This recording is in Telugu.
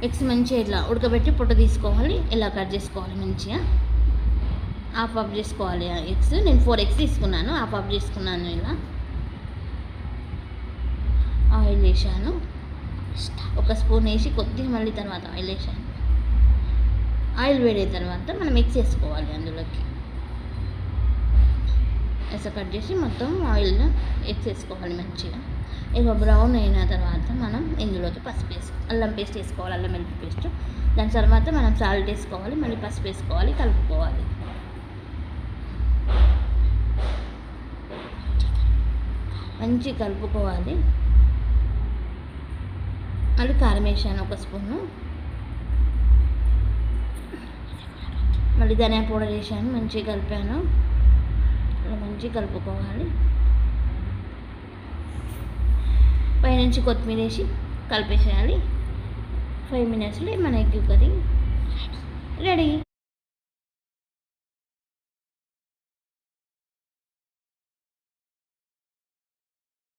ఎగ్స్ మంచిగా ఇట్లా ఉడకబెట్టి పొట్టు తీసుకోవాలి, ఇలా కట్ చేసుకోవాలి మంచిగా. హాఫ్ చేసుకోవాలి ఎగ్స్. నేను 4 ఎగ్స్ తీసుకున్నాను, హాఫ్ చేసుకున్నాను. ఇలా ఆయిల్ వేసాను, ఒక స్పూన్ వేసి కొద్దిగా మళ్ళీ తర్వాత ఆయిల్ వేసాను. ఆయిల్ వేడిన తర్వాత మనం ఎగ్స్ వేసుకోవాలి అందులోకి. వేస కట్ చేసి మొత్తం ఆయిల్లో ఎగ్స్ వేసుకోవాలి మంచిగా. ఇక బ్రౌన్ అయిన తర్వాత మనం ఇందులోకి పసుపు అల్లం పేస్ట్ వేసుకోవాలి, అల్లం వెల్లుల్లి పేస్ట్. దాని తర్వాత మనం సాల్ట్ వేసుకోవాలి, మళ్ళీ పసుపు వేసుకోవాలి, కలుపుకోవాలి. మంచి కలుపుకోవాలి. మళ్ళీ కారం వేసాను ఒక స్పూను, మళ్ళీ ధనియా పౌడర్ వేసాను, మంచిగా కలిపాను. ఇలా మంచిగా కలుపుకోవాలి. పైనుంచి కొత్తిమీర వేసి కలిపేసేయాలి. 5 మినిట్స్లో మన ఎగ్ కర్రీ రెడీ.